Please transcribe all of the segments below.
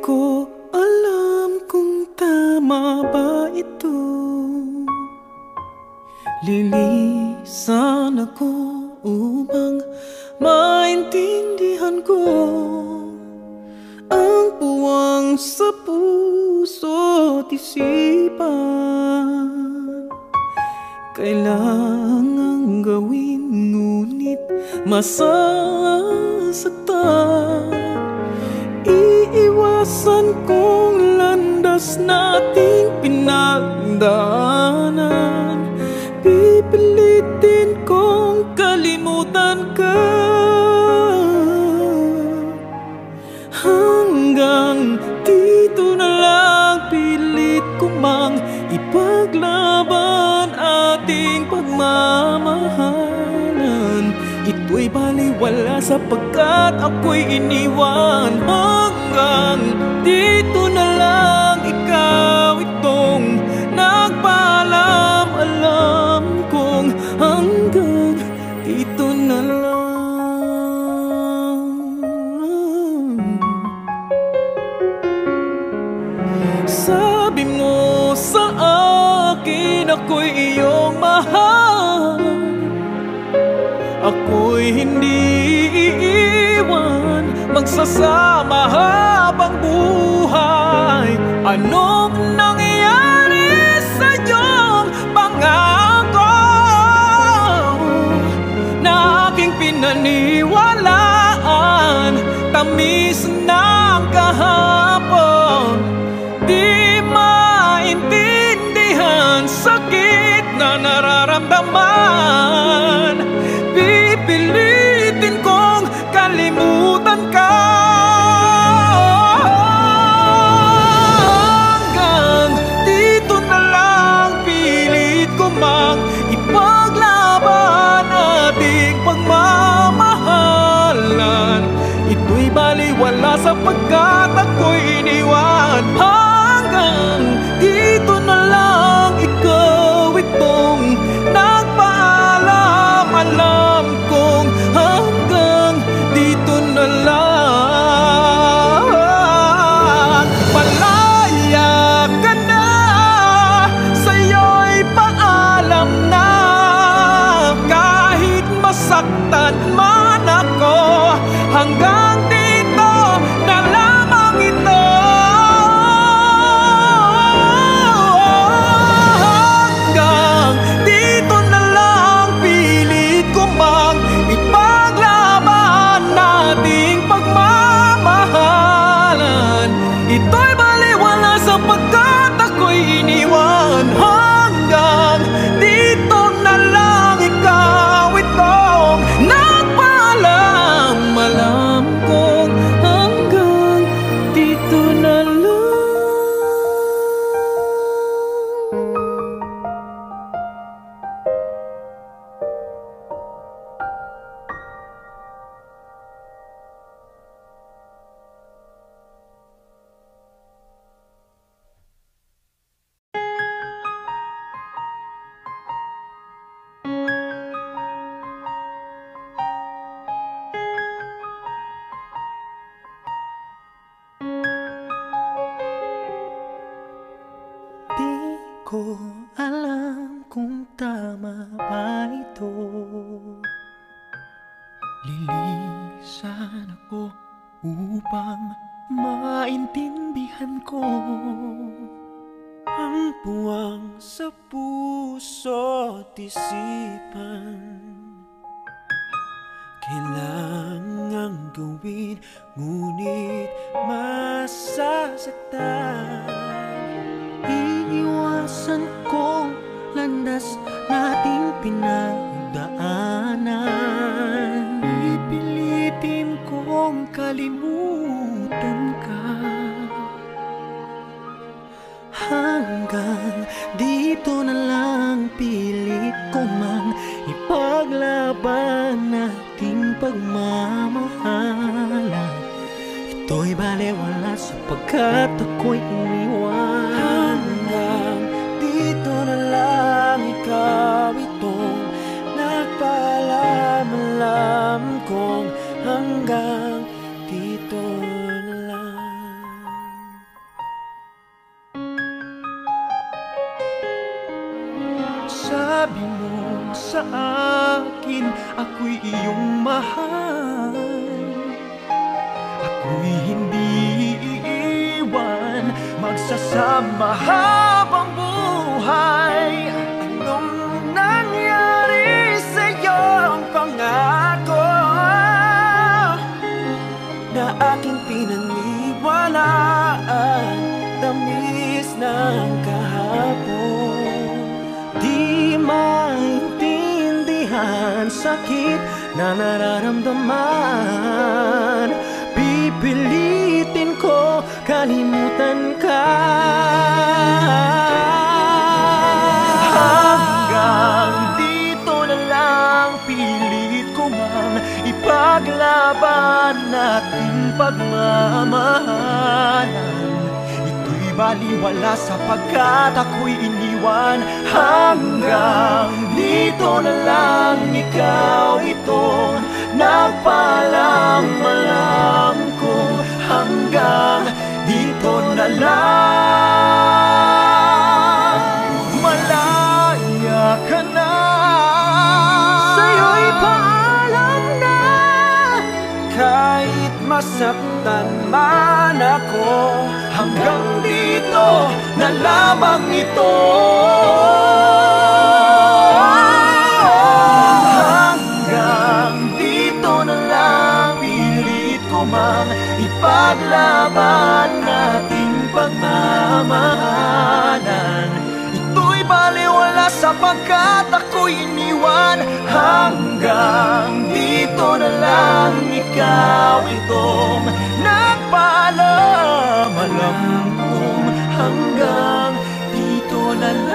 ko alam kung tama ba ito. Lilisan ako upang maintindihan ko ang puwang sa puso't isipan. Kailangang gawin ngunit masasaktan. Iiwasan kong landas nating pinagdaanan. Pipilitin kong kalimutan ka hanggang dito na lang. Pilit ko mang ipaglaban ating pagmamahalan. Ito'y baliwala sapagkat ako'y iniwan. Hanggang dito na lang, ikaw itong nagpaalam. Alam kong hanggang dito na lang. Sabi mo sa akin ako'y iyong mahal. Ako'y hindi iiwan, magsasama habang buhay. Anong nangyari sa iyong pangako na aking pinaniwalaan? Tamis ng kahapon, di maintindihan sakit na nararamdaman. Pipilitin kong kalimutan ka hanggang dito na lang. Pilit ko mang ipaglaban ating pagmamahalan. Ito'y baliwala sapagkat ako'y iniwan. Hanggang dito na lang, ikaw itong nagpaalam. Alam kong hanggang dito na lang. Malaya ka na, sa'yo'y paalam na. Kahit masaktan man ako, hanggang dito na lamang ito. Hanggang dito na lang, pilit ko mang ipaglaban nating pagmamahalan. Ito'y baliwala sapagkat ako'y iniwan. Hanggang dito na lang, ikaw itong nagpaalam. Alam kong hanggang dito na lang. Di ko alam kung tama ba ito. Lilisan ako upang maintindihan ko ang puwang sa puso't isipan. Kailangang gawin ngunit masasaktan. Iiwasan kong landas nating pinagdaanan. Pipilitin kong kalimutan ka hanggang dito na lang. Pilit ko mang ipaglaban nating pagmamahalan. Ito'y baliwala sapagkat ako'y iniwan. Hanggang dito na lang, ikaw itong nagpaalam. Alam kong hanggang dito na lang. sabi mo sa akin, ako'y iyong mahal. Ako'y hindi iiwan, magsasama habang buhay. Anong nangyari sa'yo ang pangako na aking pinaniwalaan? Tamis ng kahapon, di maintindihan sakit na nararamdaman. Pipilitin ko kalimutan ka. Hanggang dito na lang, pilit ko man ipaglaban nating pagmamahalan. Ito'y baliwala sapagkat ako'y iniwan. Hanggang dito na lang, ikaw itong nagpaalam. Alam ko hanggang dito na lang. Malaya ka na, sa'yo'y paalam na. Kahit masaktan man ako, hanggang dito na lamang ito. Hanggang dito na lang, pilit ko mang ipaglaban nating pagmamahalan. Ito'y baliwala sapagkat ako'y iniwan. Hanggang dito na lang, ikaw itong nagpaalam. Alam kong hanggang dito na lang.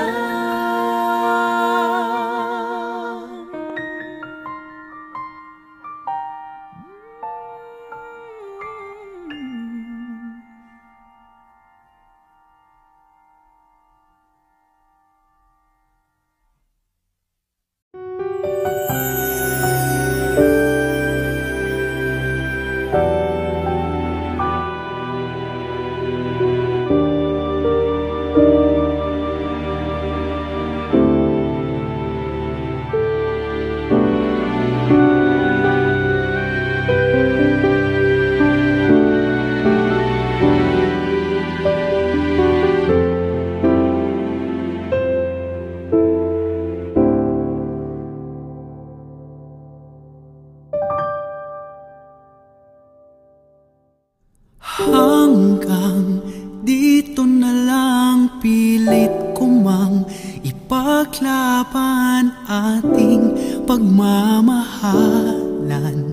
Hanggang dito na lang, pilit ko mang ipaglaban ating pagmamahalan.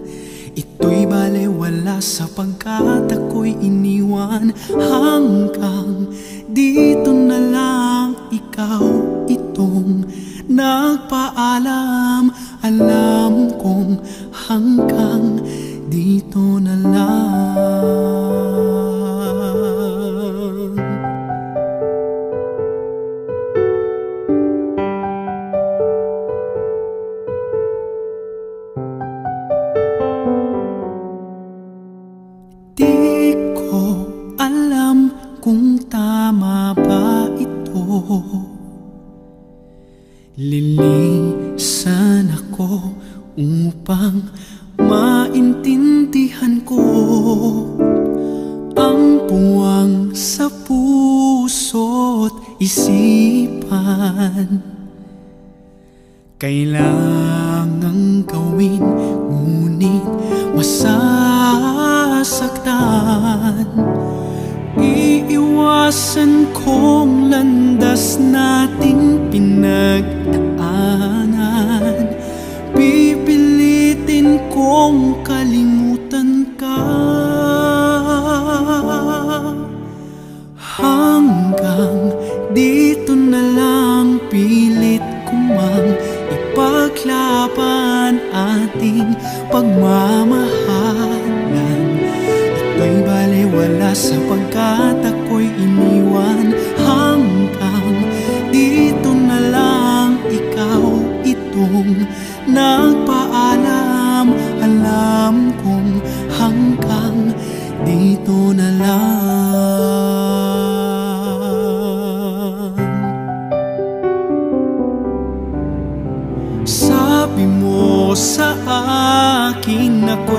Ito'y balewala sapagkat ako'y iniwan. Hanggang dito na lang, ikaw itong nagpaalam. Alam kong hanggang dito na lang. Di ko alam kung tama ba ito. Lilisan ako upang maintindihan ko ang puwang sa puso't isipan. Kailangang gawin, ngunit masasaktan. Iiwasan kong landas nating pinagdaanan. Pipilitin kong kalimutan ka. Hanggang dito na lang, pilit ko mang ipaglaban ating pagmamahalan. Ito'y balewala sapagkat ako'y iniwan. Hanggang dito na lang, ikaw itong nagpaalam. Alam kong hanggang dito na lang.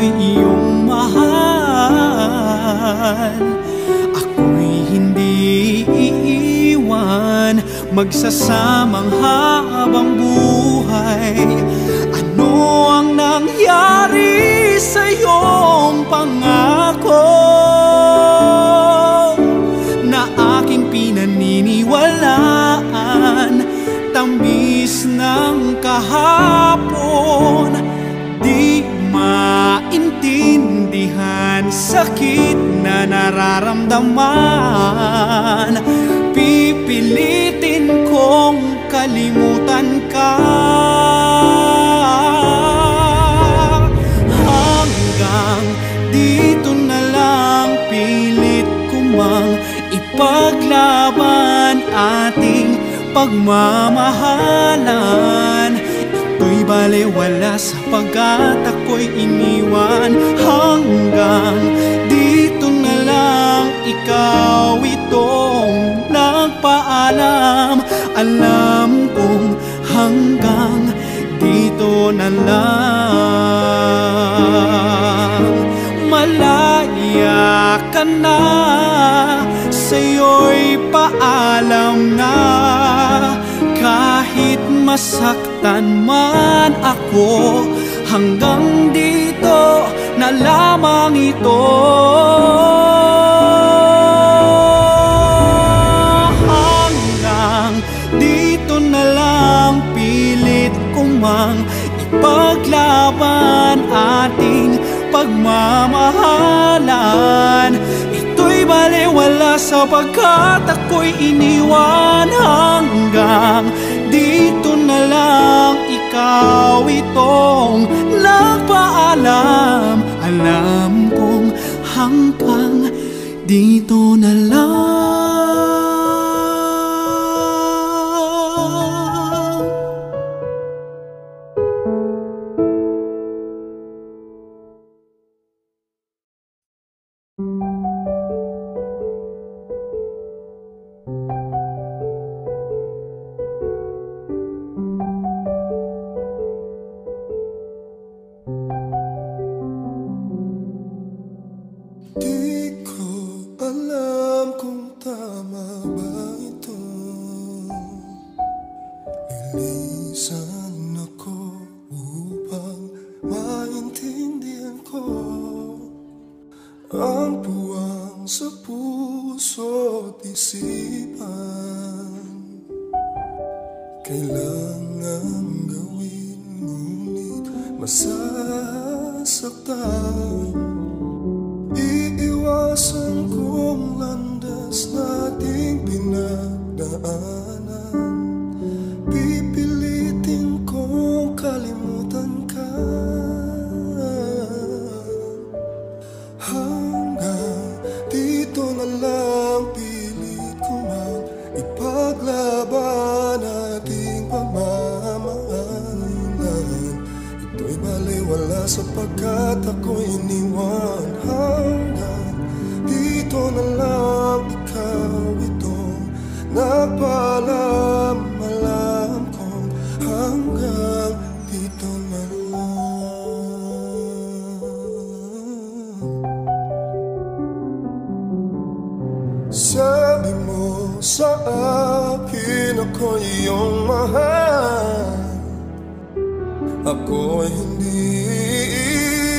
ako'y iyong mahal. Ako'y hindi iiwan, magsasamang habang buhay. Ano ang nangyari sa iyong pangako na aking pinaniniwalaan? Tamis ng kahapon, di maintindihan, sakit na nararamdaman. Pipilitin kong kalimutan ka hanggang dito na lang. Pilit ko mang ipaglaban ating pagmamahalan. Ito'y balewala sapagkat ako'y iniwan. Hanggang dito na lang, ikaw itong nagpaalam. Alam kong hanggang dito na lang. Malaya ka na, sa'yo'y paalam na. Kahit masaktan man ako, hanggang dito na lamang ito. Hanggang dito na lang, pilit ko mang ipaglaban ating pagmamahalan. Ito'y balewala sapagkat ako'y iniwan. Hanggang dito na lang, ikaw itong nagpaalam. Alam kong hanggang dito na lang. Ang puwang sa puso't isipan, kailangan gawin ngunit masasaktan. Iiwasan kong landas nating pinagdaanan. Pipilitin kong kalimutan ka. Hanggang dito na lang, pilit ko mang ipaglaban ating pagmamahalan. Ito'y balewala sapagkat ako'y iniwan. Hanggang dito na lang, ikaw itong nagpaalam. Alam kong hanggang dito na lang. Sabi mo sa akin ako'y iyong mahal. Ako'y hindi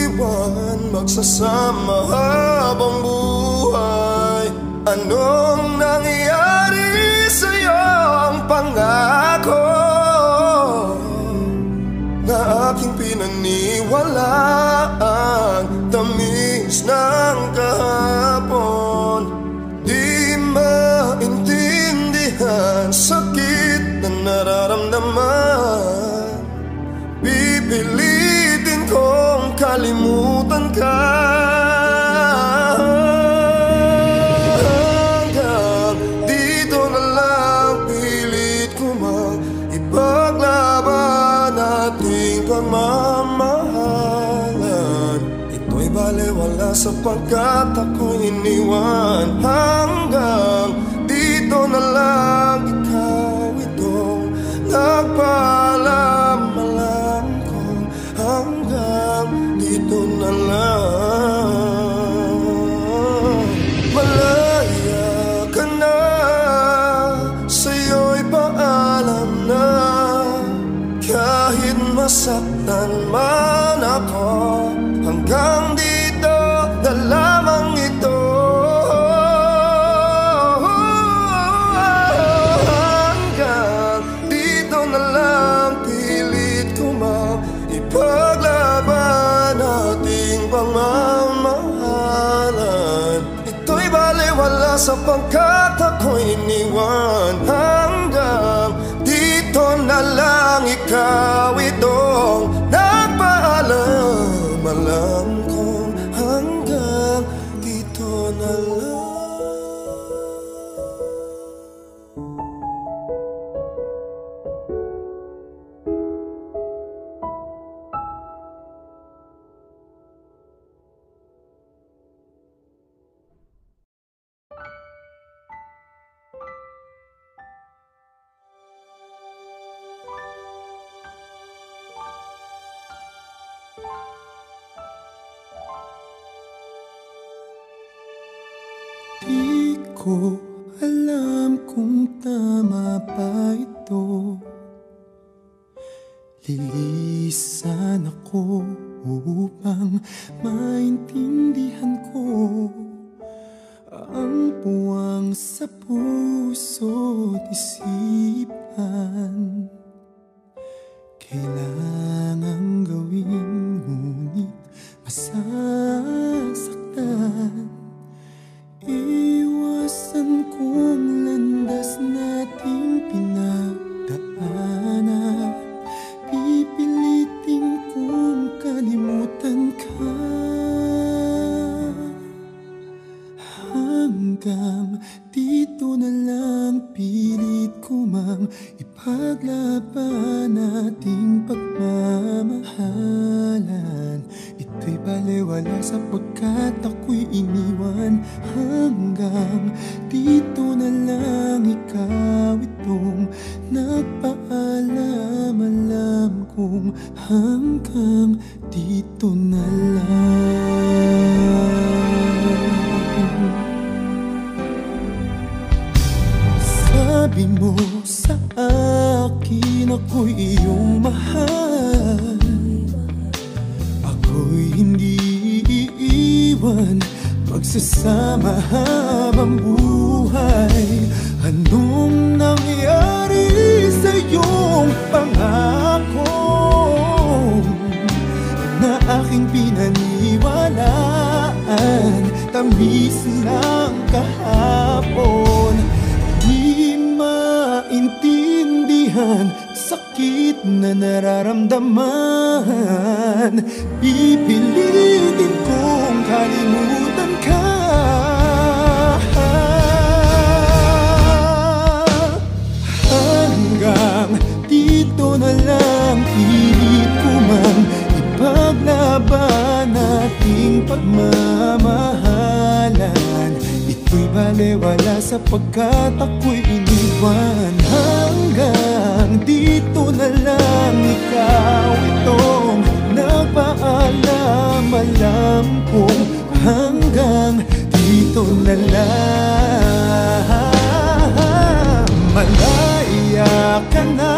iiwan, magsasama habang buhay. Anong nangyari sa iyong pangako na aking pinaniwalaan? Tamis ng kahapon, maintindihan, sakit na nararamdaman. Pipilitin kong kalimutan ka. Hanggang dito na lang, pilit ko mang ipaglaban ating pagmamahalan. Ito'y balewala sapagkat ako'y iniwan. Hanggang dito na lang, ikaw itong nagpaalam. Alam kong hanggang dito na lang. masaktan man ako, hanggang dito na lamang ito. Hanggang dito na lang, pilit ko mang ipaglaban ating pagmamahalan. Ito'y baliwala sapagkat ako'y iniwan. Hanggang dito na lang, ikaw itong nagpaalam. Alam kong hanggang dito na lang. Di ko alam kung tama ba ito. Lilisan ako upang maintindihan ko ang puwang sa puso't isipan. Kailangang gawin ngunit masasaktan. Iwasan kong landas nating pinagdaanan. Pipilitin kong kalimutan ka. Hanggang dito na lang, pilit ko mang ipaglaban ating pagmamahalan. Ito'y balewala sapagkat ako'y iniwan. Hanggang dito na lang, ikaw itong nagpaalam. Alam kong hanggang dito na lang. Sabi mo sa akin ako'y iyong mahal. Ako'y hindi iiwan, magsasama habang buhay. Anong nangyari sa iyong pangako na aking pinaniwalaan? Tamis ng kahapon, di maintindihan sakit na nararamdaman. Pipilitin kong kalimutan ka. Hanggang dito na lang, pilit ko man ipaglaban ating pagmamahalan. Ito'y balewala sapagkat ako'y iniwan. Hanggang dito na lang, ikaw itong nagpaalam. Alam kong hanggang dito na lang. Malaya ka na,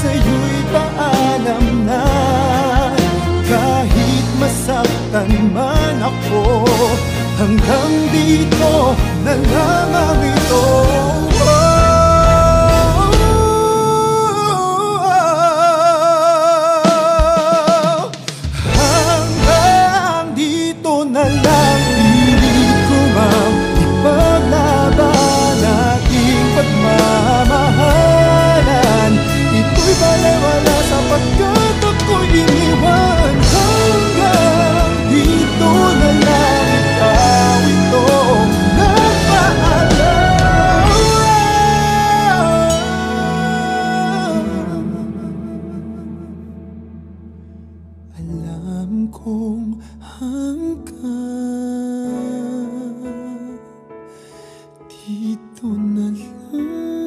sa'yo'y paalam na. Kahit masaktan man ako, hanggang dito na lamang ito. Hanggang dito na lang, pilit ko mang ipaglaban ating pagmamahalan. Ito'y balewala sapagkat ako'y iniwan. Hanggang dito na lang, ikaw itong nagpaalam. Alam kong hanggang dito na lang.